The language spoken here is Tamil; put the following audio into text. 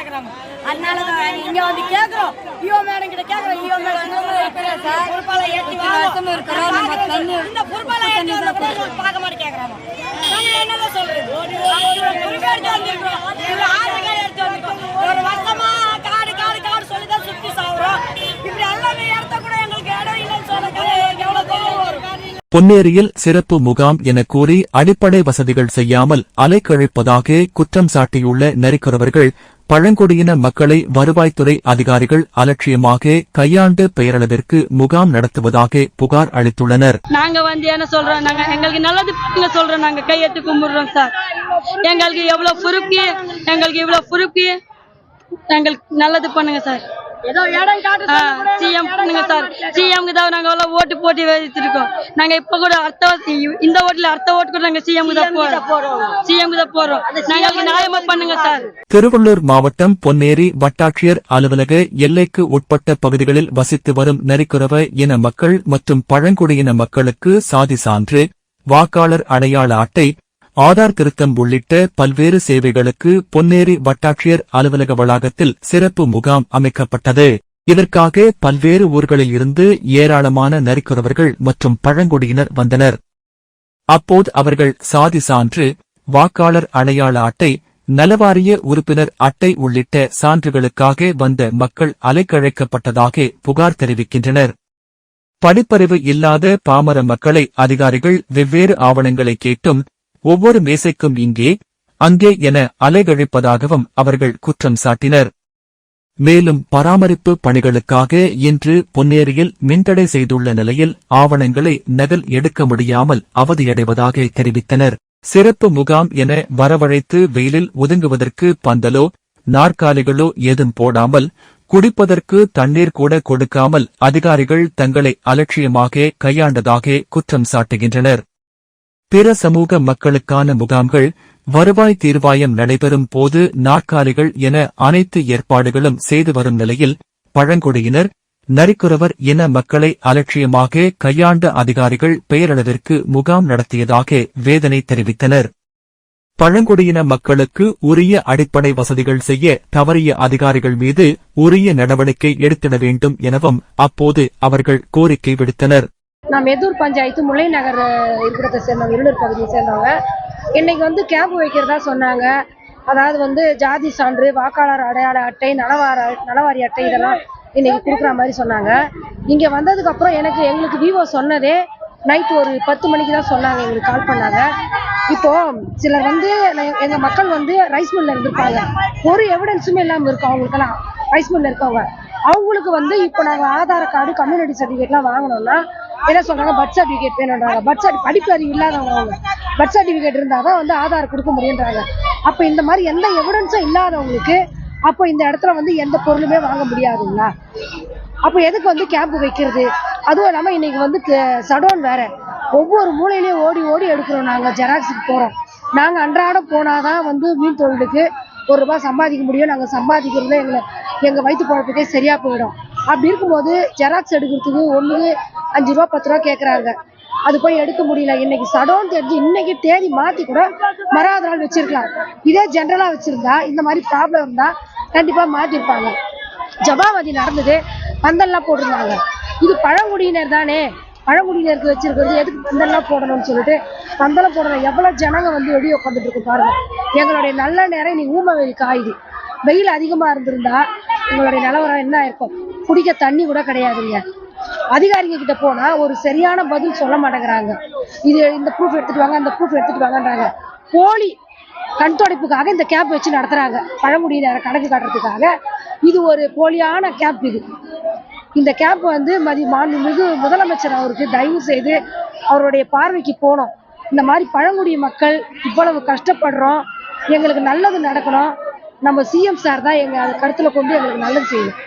கேக்குறாங்க. அதனாலதான் இங்க வந்து கேக்குறோம். ஈஓ மேடம் கிட்ட கேக்குறோம். ஈஓ மேடம் பொறுப்பாளை ஏற்றி இந்த பொறுப்பாளை ஏற்றி வந்த கூட பார்க்க மாட்டேன் கேக்குறாங்க. நாங்க என்னதான் சொல்றது? குறிப்பெடுத்து வந்திருக்கோம். ஆறுகள் எடுத்து வந்திருக்கோம். ஒரு வருஷமா காடு காடு காடு சொல்லிதான் சுத்தி சாகுறோம். இப்படி எல்லாமே இடத்த கூட எங்களுக்கு இடம் இல்லைன்னு சொல்ல எவ்வளவு கோவம் வரும். பொன்னேரியில் சிறப்பு முகாம் என கூறி அடிப்படை வசதிகள் செய்யாமல் அலைக்கழிப்பதாக குற்றம் சாட்டியுள்ள நரிக்குறவர்கள் பழங்குடியின மக்களை வருவாய்த்துறை அதிகாரிகள் அலட்சியமாக கையாண்டு பெயரளவிற்கு முகாம் நடத்துவதாக புகார் அளித்துள்ளனர். நாங்க என்ன சொல்றோம், நாங்க எங்களுக்கு நல்லது சொல்றோம், நாங்க கையெட்டு கும்பிடுறோம் சார். எங்களுக்கு இவ்வளவு பொறுப்பு எங்களுக்கு நல்லது பண்ணுங்க சார். சிஎம் பண்ணுங்க சார். சிஎம்க்கு தான் நாங்க எல்லாம் ஓட்டு போட்டி வச்சிருக்கோம். நாங்க இப்ப கூட இந்த ஓட்டுல அடுத்த ஓட்டு கூட நாங்க சிஎம்க்கு தான் போறோம். நாங்க நியாயமா பண்ணுங்க சார். திருவள்ளூர் மாவட்டம் பொன்னேரி வட்டாட்சியர் அலுவலக எல்லைக்கு உட்பட்ட பகுதிகளில் வசித்து வரும் நரிக்குறவ இன மக்கள் மற்றும் பழங்குடியின மக்களுக்கு சாதி சான்று, வாக்காளர் அடையாள அட்டை, ஆதார் திருத்தம் உள்ளிட்ட பல்வேறு சேவைகளுக்கு பொன்னேரி வட்டாட்சியர் அலுவலக வளாகத்தில் சிறப்பு முகாம் அமைக்கப்பட்டது. இதற்காக பல்வேறு ஊர்களில் இருந்து ஏராளமான நரிக்குறவர்கள் மற்றும் பழங்குடியினர் வந்தனர். அப்போது அவர்கள் சாதி சான்று, வாக்காளர் அடையாள அட்டை, நலவாரிய உறுப்பினர் அட்டை உள்ளிட்ட சான்றுகளுக்காக வந்த மக்கள் அலைக்கழைக்கப்பட்டதாக புகார் தெரிவிக்கின்றனர். படிப்பறிவு இல்லாத பாமர மக்களை அதிகாரிகள் வெவ்வேறு ஆவணங்களை கேட்டும் ஒவ்வொரு மேசைக்கும் இங்கே அங்கே என அலைகழிப்பதாகவும் அவர்கள் குற்றம் சாட்டினர். மேலும் பராமரிப்பு பணிகளுக்காக இன்று பொன்னேரியில் மின்தடை செய்துள்ள நிலையில் ஆவணங்களை நகல் எடுக்க முடியாமல் அவதியடைவதாக தெரிவித்தனர். சிறப்பு முகாம் என வரவழைத்து வெயிலில் ஒதுங்குவதற்கு பந்தலோ நாற்காலிகளோ ஏதும் போடாமல், குடிப்பதற்கு தண்ணீர் கூட கொடுக்காமல் அதிகாரிகள் தங்களை அலட்சியமாக கையாண்டதாக குற்றம் சாட்டுகின்றனர். பிற சமூக மக்களுக்கான முகாம்கள், வருவாய் தீர்வாயம் நடைபெறும் போது நாற்காலிகள் என அனைத்து ஏற்பாடுகளும் செய்து வரும் நிலையில் பழங்குடியினர், நரிக்குறவர் இன மக்களை அலட்சியமாக கையாண்ட அதிகாரிகள் பெயரளவிற்கு முகாம் நடத்தியதாக வேதனை தெரிவித்தனர். பழங்குடியின மக்களுக்கு உரிய அடிப்படை வசதிகள் செய்ய தவறிய அதிகாரிகள் மீது உரிய நடவடிக்கை எடுத்திட வேண்டும் எனவும் அப்போது அவர்கள் கோரிக்கை விடுத்தனர். நான் மெதூர் பஞ்சாயத்து முல்லை நகர் இருக்கிறத சேர்ந்தவங்க, இருளூர் பகுதியை சேர்ந்தவங்க. இன்னைக்கு கேம்ப் வைக்கிறதா சொன்னாங்க. அதாவது ஜாதி சான்று, வாக்காளர் அடையாள அட்டை, நலவாரி அட்டை இதெல்லாம் இன்னைக்கு கொடுக்குற மாதிரி சொன்னாங்க. இங்கே வந்ததுக்கு அப்புறம் எங்களுக்கு விவோ சொன்னதே நைட்டு ஒரு 10 மணிக்கு தான் சொன்னாங்க. எங்களுக்கு கால் பண்ணாங்க. இப்போ சிலர் எங்க மக்கள் ரைஸ் மில்ல இருந்திருப்பாங்க. ஒரு எவிடன்ஸுமே இல்லாமல் இருக்கும் அவங்களுக்கெல்லாம். ரைஸ் மில்ல இருக்கவங்க அவங்களுக்கு இப்போ நாங்கள் ஆதார் கார்டு, கம்யூனிட்டி சர்டிஃபிகேட்லாம் வாங்கணும்னா என்ன சொல்றாங்க, பர்த் சர்டிஃபிகேட் வேணுன்றாங்க. படிப்பு அறிவு இல்லாதவங்க அவங்க பர்த் சர்டிஃபிகேட் இருந்தால் தான் ஆதார் கொடுக்க முடியுன்றாங்க. அப்போ இந்த மாதிரி எந்த எவிடன்ஸும் இல்லாதவங்களுக்கு அப்போ இந்த இடத்துல எந்த பொருளுமே வாங்க முடியாதுங்களா? அப்போ எதுக்கு கேம்ப் வைக்கிறது? அதுவும் இல்லாமல் இன்னைக்கு சடோன் வேற. ஒவ்வொரு மூலையிலையும் ஓடி ஓடி எடுக்கிறோம். நாங்கள் ஜெராக்ஸுக்கு போகிறோம். நாங்கள் அன்றாடம் போனாதான் மீன் தொழிலுக்கு ₹1 சம்பாதிக்க முடியும். நாங்கள் சம்பாதிக்கிறது எங்கள் வயிற்று பொழப்புக்கே சரியா போயிடும். அப்படி இருக்கும்போது ஜெராக்ஸ் எடுக்கிறதுக்கு ஒன்றுக்கு ₹5 ₹10 கேட்குறாங்க. அது போய் எடுக்க முடியல. இன்னைக்கு சடோன் தெரிஞ்சு இன்னைக்கு தேதி மாற்றி கூட மறாத நாள் வச்சிருக்கலாம். இதே ஜென்ரலாக வச்சிருந்தா இந்த மாதிரி ப்ராப்ளம் இருந்தால் கண்டிப்பாக மாற்றிருப்பாங்க. ஜபாவதி நடந்தது, பந்தல்லாம் போட்டிருந்தாங்க. இது பழங்குடியினர் தானே, பழங்குடியினருக்கு வச்சிருக்கிறது எதுக்கு பந்தல்லாம் போடணும்னு சொல்லிட்டு பந்தலம் போடணும். எவ்வளோ ஜனங்க வெளியே உட்காந்துட்டு இருக்கு பாருங்க. எங்களுடைய நல்ல நேரம் இன்னைக்கு ஊம வெயில் காயுது. வெயில் அதிகமாக இருந்திருந்தா எங்களுடைய நிலவரம் என்ன இருக்கும்? குடிக்க தண்ணி கூட கிடையாதுங்க. அதிகாரிங்க கிட்ட போனா ஒரு சரியான பதில் சொல்ல மாட்டேங்கிறாங்க. இந்த ப்ரூஃப் எடுத்துட்டு வாங்க, அந்த ப்ரூஃப் எடுத்துட்டு வாங்கன்றாங்க. போலி கண் துடைப்புக்காக இந்த கேம்ப் வச்சு நடத்துறாங்க. பழங்குடியினரை கணக்கு காட்டுறதுக்காக இது ஒரு போலியான கேம்ப். இந்த கேம்ப் மாண்புமிகு முதலமைச்சர் அவருக்கு தயவு செய்து அவருடைய பார்வைக்கு போனோம். இந்த மாதிரி பழங்குடி மக்கள் இவ்வளவு கஷ்டப்படுறோம், எங்களுக்கு நல்லது நடக்கணும். நம்ம சிஎம் சார் தான் அதை கருத்துல கொண்டு எங்களுக்கு நல்லது செய்யணும்.